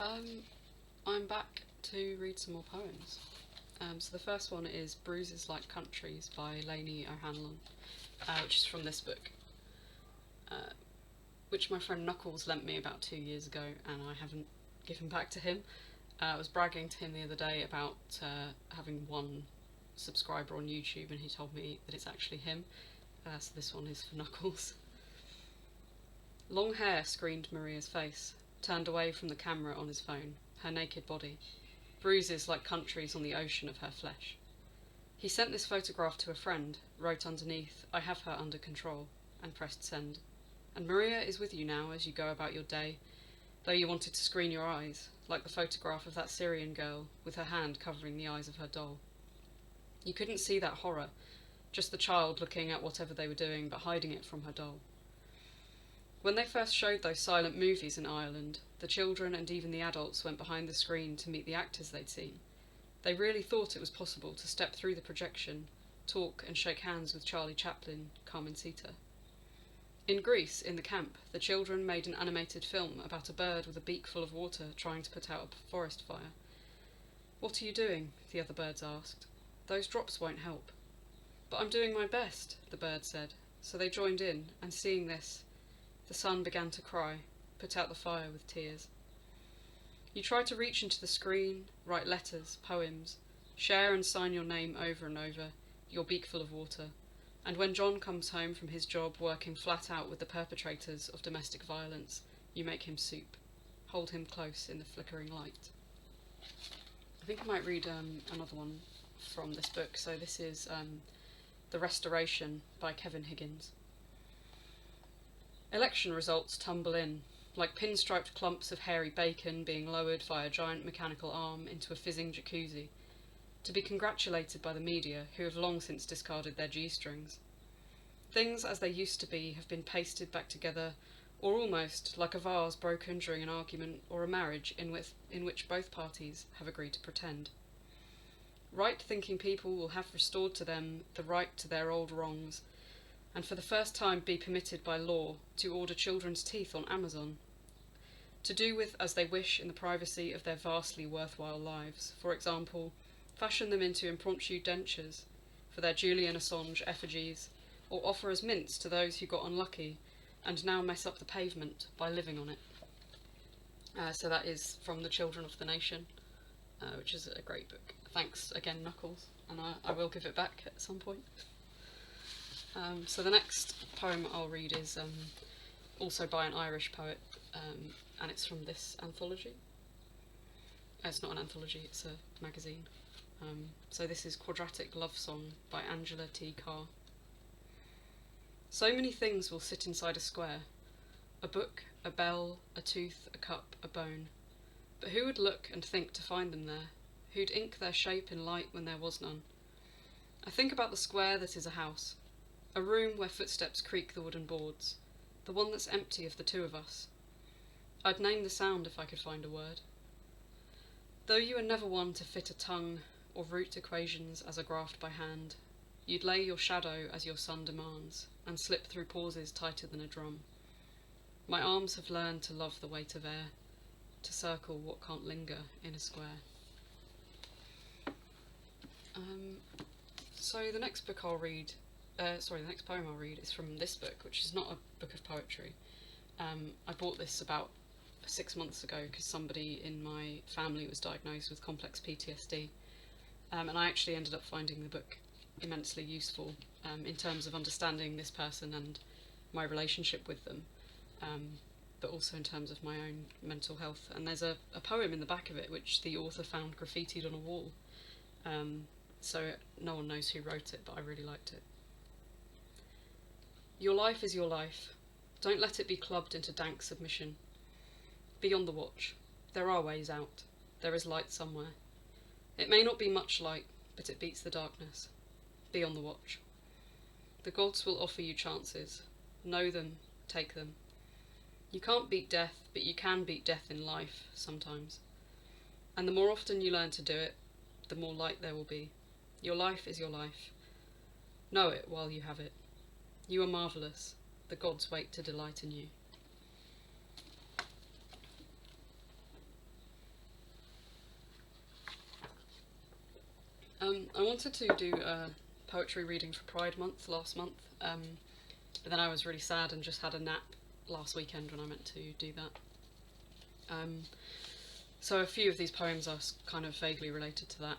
I'm back to read some more poems. So the first one is Bruises Like Countries by Lainey O'Hanlon, which is from this book, which my friend Knuckles lent me about 2 years ago, and I haven't given back to him. I was bragging to him the other day about having one subscriber on YouTube, and he told me that it's actually him. So this one is for Knuckles. Long hair screened Maria's face, turned away from the camera on his phone, her naked body, bruises like countries on the ocean of her flesh. He sent this photograph to a friend, wrote underneath, "I have her under control," and pressed send. And Maria is with you now as you go about your day, though you wanted to screen your eyes, like the photograph of that Syrian girl with her hand covering the eyes of her doll. You couldn't see that horror, just the child looking at whatever they were doing but hiding it from her doll. When they first showed those silent movies in Ireland, the children and even the adults went behind the screen to meet the actors they'd seen. They really thought it was possible to step through the projection, talk and shake hands with Charlie Chaplin, Carmencita. In Greece, in the camp, the children made an animated film about a bird with a beak full of water trying to put out a forest fire. "What are you doing?" the other birds asked. "Those drops won't help." "But I'm doing my best," the bird said. So they joined in, and seeing this, the son began to cry, put out the fire with tears. You try to reach into the screen, write letters, poems, share and sign your name over and over, your beak full of water, and when John comes home from his job working flat out with the perpetrators of domestic violence, you make him soup, hold him close in the flickering light. I think I might read another one from this book. So this is The Restoration by Kevin Higgins. Election results tumble in, like pinstriped clumps of hairy bacon being lowered via a giant mechanical arm into a fizzing jacuzzi, to be congratulated by the media, who have long since discarded their G-strings. Things as they used to be have been pasted back together, or almost like a vase broken during an argument or a marriage in which both parties have agreed to pretend. Right-thinking people will have restored to them the right to their old wrongs, and for the first time be permitted by law to order children's teeth on Amazon, to do with as they wish in the privacy of their vastly worthwhile lives. For example, fashion them into impromptu dentures for their Julian Assange effigies, or offer as mints to those who got unlucky and now mess up the pavement by living on it. So that is from The Children of the Nation, which is a great book. Thanks again, Knuckles, and I will give it back at some point. So the next poem I'll read is also by an Irish poet, and it's from this anthology. It's not an anthology, it's a magazine. So this is Quadratic Love Song by Angela T. Carr. So many things will sit inside a square: a book, a bell, a tooth, a cup, a bone. But who would look and think to find them there? Who'd ink their shape in light when there was none? I think about the square that is a house, a room where footsteps creak the wooden boards, the one that's empty of the two of us. I'd name the sound if I could find a word. Though you are never one to fit a tongue or root equations as a graft by hand, you'd lay your shadow as your sun demands, and slip through pauses tighter than a drum. My arms have learned to love the weight of air, to circle what can't linger in a square. So the next book I'll read, the next poem I'll read is from this book, which is not a book of poetry. I bought this about 6 months ago because somebody in my family was diagnosed with complex PTSD, and I actually ended up finding the book immensely useful in terms of understanding this person and my relationship with them, but also in terms of my own mental health. And there's a poem in the back of it which the author found graffitied on a wall, so no one knows who wrote it, but I really liked it. Your life is your life. Don't let it be clubbed into dank submission. Be on the watch. There are ways out. There is light somewhere. It may not be much light, but it beats the darkness. Be on the watch. The gods will offer you chances. Know them, take them. You can't beat death, but you can beat death in life, sometimes. And the more often you learn to do it, the more light there will be. Your life is your life. Know it while you have it. You are marvellous. The gods wait to delight in you. I wanted to do a poetry reading for Pride Month last month, but then I was really sad and just had a nap last weekend when I meant to do that. So a few of these poems are kind of vaguely related to that.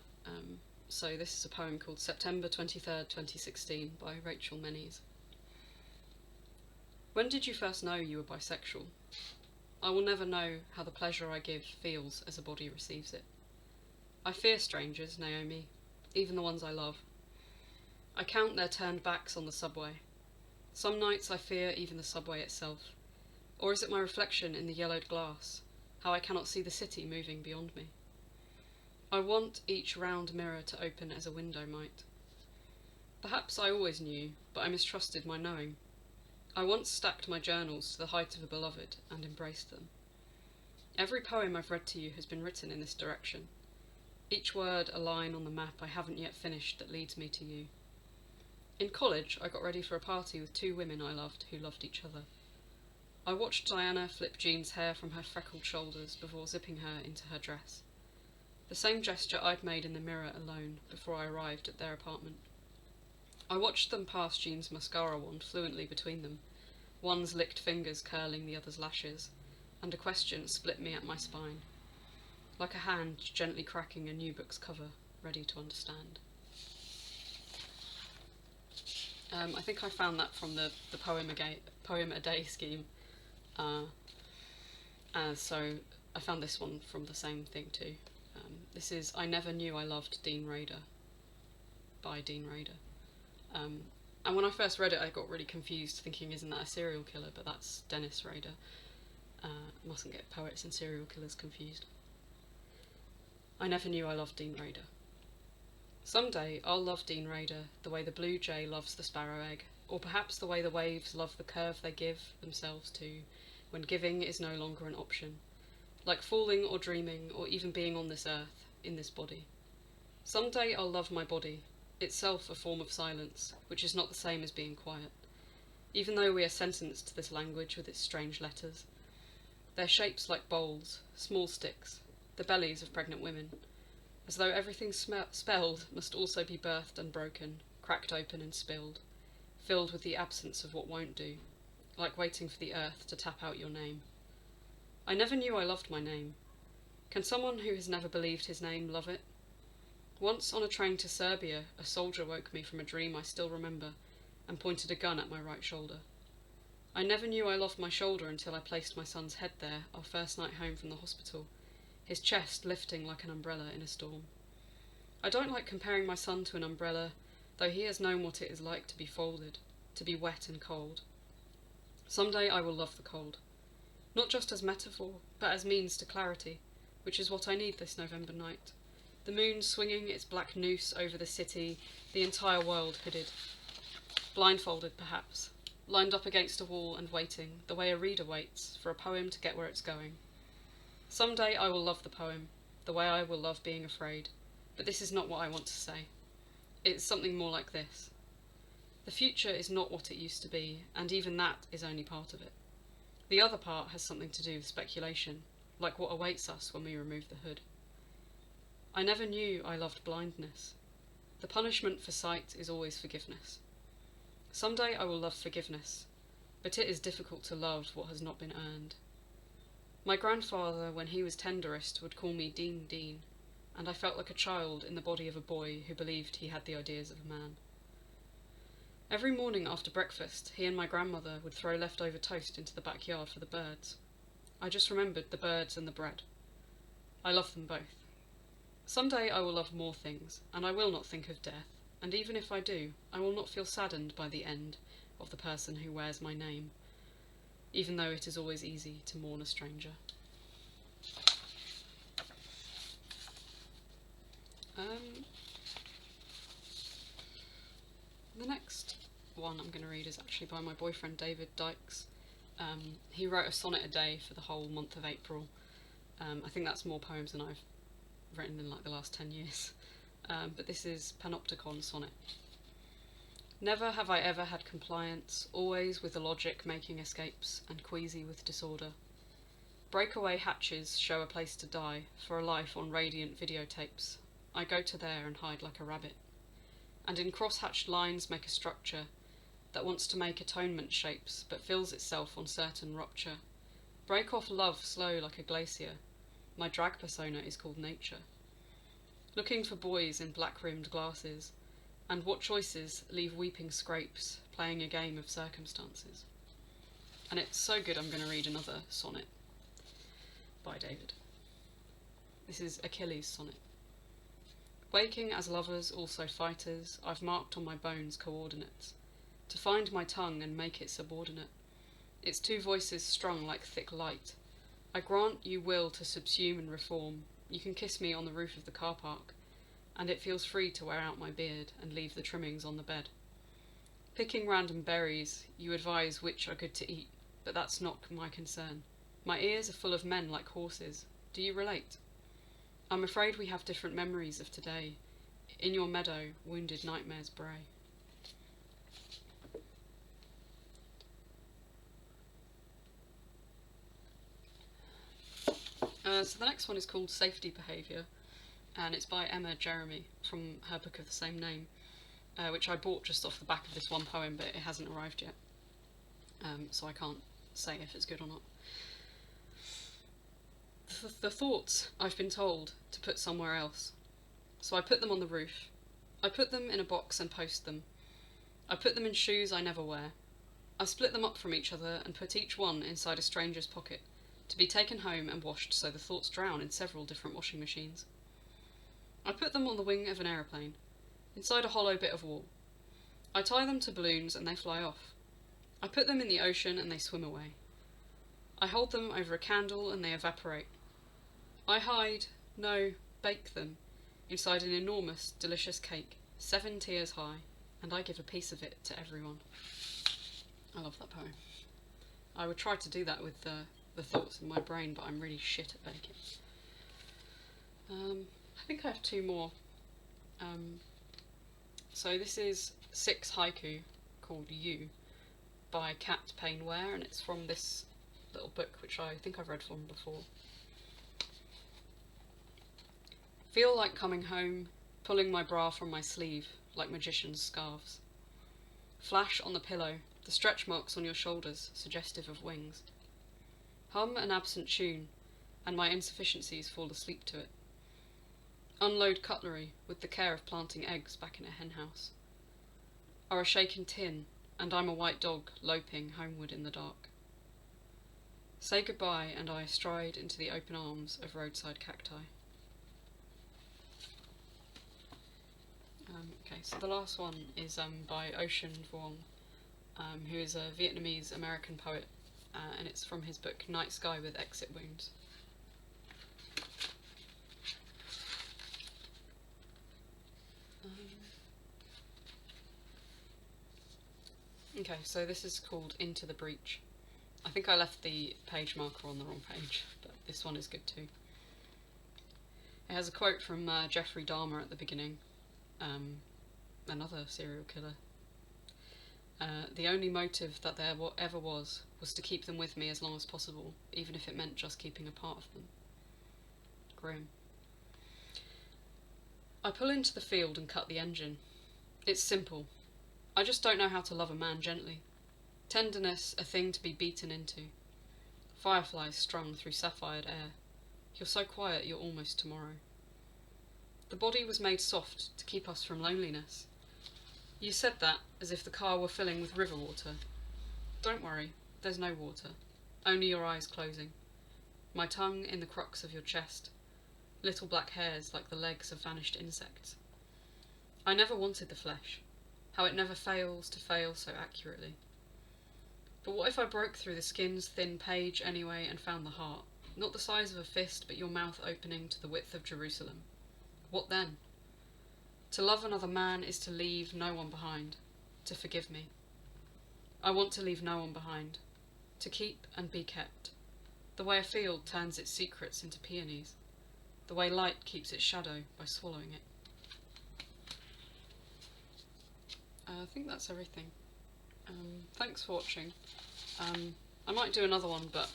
So this is a poem called September 23rd, 2016 by Rachel Mennies. When did you first know you were bisexual? I will never know how the pleasure I give feels as a body receives it. I fear strangers, Naomi, even the ones I love. I count their turned backs on the subway. Some nights I fear even the subway itself. Or is it my reflection in the yellowed glass, how I cannot see the city moving beyond me? I want each round mirror to open as a window might. Perhaps I always knew, but I mistrusted my knowing. I once stacked my journals to the height of a beloved and embraced them. Every poem I've read to you has been written in this direction. Each word a line on the map I haven't yet finished that leads me to you. In college, I got ready for a party with two women I loved who loved each other. I watched Diana flip Jean's hair from her freckled shoulders before zipping her into her dress. The same gesture I'd made in the mirror alone before I arrived at their apartment. I watched them pass Jean's mascara wand fluently between them, one's licked fingers curling the other's lashes, and a question split me at my spine, like a hand gently cracking a new book's cover, ready to understand. I think I found that from the poem a day scheme, so I found this one from the same thing too. This is I Never Knew I Loved Dean Rader by Dean Rader. And when I first read it, I got really confused, thinking, isn't that a serial killer? But that's Dennis Rader. Mustn't get poets and serial killers confused. I never knew I loved Dean Rader. Someday I'll love Dean Rader the way the blue jay loves the sparrow egg, or perhaps the way the waves love the curve they give themselves to when giving is no longer an option, like falling or dreaming or even being on this earth, in this body. Someday I'll love my body, itself a form of silence, which is not the same as being quiet, even though we are sentenced to this language with its strange letters. Their shapes like bowls, small sticks, the bellies of pregnant women, as though everything spelled must also be birthed and broken, cracked open and spilled, filled with the absence of what won't do, like waiting for the earth to tap out your name. I never knew I loved my name. Can someone who has never believed his name love it? Once on a train to Serbia, a soldier woke me from a dream I still remember and pointed a gun at my right shoulder. I never knew I loved my shoulder until I placed my son's head there our first night home from the hospital, his chest lifting like an umbrella in a storm. I don't like comparing my son to an umbrella, though he has known what it is like to be folded, to be wet and cold. Someday I will love the cold, not just as metaphor, but as means to clarity, which is what I need this November night. The moon swinging its black noose over the city, the entire world hooded. Blindfolded, perhaps, lined up against a wall and waiting, the way a reader waits, for a poem to get where it's going. Someday I will love the poem, the way I will love being afraid, but this is not what I want to say. It's something more like this. The future is not what it used to be, and even that is only part of it. The other part has something to do with speculation, like what awaits us when we remove the hood. I never knew I loved blindness. The punishment for sight is always forgiveness. Someday I will love forgiveness, but it is difficult to love what has not been earned. My grandfather, when he was tenderest, would call me Dean Dean, and I felt like a child in the body of a boy who believed he had the ideas of a man. Every morning after breakfast, he and my grandmother would throw leftover toast into the backyard for the birds. I just remembered the birds and the bread. I love them both. Someday I will love more things, and I will not think of death, and even if I do, I will not feel saddened by the end of the person who wears my name, even though it is always easy to mourn a stranger. The next one I'm going to read is actually by my boyfriend David Dykes. He wrote a sonnet a day for the whole month of April. I think that's more poems than I've written in like the last 10 years. But this is Panopticon Sonnet. Never have I ever had compliance, always with the logic making escapes, and queasy with disorder. Breakaway hatches show a place to die, for a life on radiant videotapes. I go to there and hide like a rabbit. and in cross-hatched lines make a structure that wants to make atonement shapes, but fills itself on certain rupture. Break off love slow like a glacier. My drag persona is called nature. Looking for boys in black-rimmed glasses, and what choices leave weeping scrapes, playing a game of circumstances. And it's so good I'm going to read another sonnet by David. This is Achilles' sonnet. Waking as lovers, also fighters, I've marked on my bones coordinates, to find my tongue and make it subordinate, its two voices strung like thick light. I grant you will to subsume and reform. You can kiss me on the roof of the car park, and it feels free to wear out my beard and leave the trimmings on the bed. Picking random berries, you advise which are good to eat, but that's not my concern. My ears are full of men like horses. Do you relate? I'm afraid we have different memories of today. In your meadow, wounded nightmares bray. So the next one is called Safety Behaviour, and it's by Emma Jeremy from her book of the same name, which I bought just off the back of this one poem, but it hasn't arrived yet, so I can't say if it's good or not. The thoughts I've been told to put somewhere else, so I put them on the roof. I put them in a box and post them. I put them in shoes I never wear. I split them up from each other and put each one inside a stranger's pocket, to be taken home and washed so the thoughts drown in several different washing machines. I put them on the wing of an aeroplane, inside a hollow bit of wall. I tie them to balloons and they fly off. I put them in the ocean and they swim away. I hold them over a candle and they evaporate. I hide, no, bake them, inside an enormous, delicious cake, 7 tiers high, and I give a piece of it to everyone. I love that poem. I would try to do that with the thoughts in my brain, but I'm really shit at baking. I think I have 2 more. So this is 6 haiku called You by Kat Payne Ware, and it's from this little book which I think I've read from before. Feel like coming home, pulling my bra from my sleeve like magicians' scarves. Flash on the pillow, the stretch marks on your shoulders suggestive of wings. Hum an absent tune, and my insufficiencies fall asleep to it. Unload cutlery with the care of planting eggs back in a henhouse. Or a shaken tin, and I'm a white dog loping homeward in the dark. Say goodbye, and I stride into the open arms of roadside cacti. Okay, so the last one is by Ocean Vuong, who is a Vietnamese-American poet, and it's from his book Night Sky with Exit Wounds. Okay, so this is called Into the Breach. I think I left the page marker on the wrong page, but this one is good too. It has a quote from Jeffrey Dahmer at the beginning, another serial killer. The only motive that there ever was to keep them with me as long as possible, even if it meant just keeping a part of them. Grim. I pull into the field and cut the engine. It's simple. I just don't know how to love a man gently. Tenderness, a thing to be beaten into. Fireflies strung through sapphired air. You're so quiet you're almost tomorrow. The body was made soft to keep us from loneliness. You said that as if the car were filling with river water. Don't worry, there's no water. Only your eyes closing. My tongue in the crux of your chest. Little black hairs like the legs of vanished insects. I never wanted the flesh. How it never fails to fail so accurately. But what if I broke through the skin's thin page anyway and found the heart? Not the size of a fist, but your mouth opening to the width of Jerusalem. What then? To love another man is to leave no one behind, to forgive me. I want to leave no one behind, to keep and be kept, the way a field turns its secrets into peonies, the way light keeps its shadow by swallowing it. I think that's everything. Thanks for watching. I might do another one, but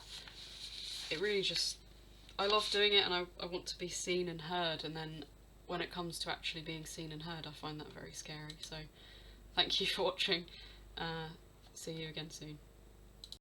it really just... I love doing it and I want to be seen and heard, and then when it comes to actually being seen and heard, I find that very scary. So thank you for watching. See you again soon.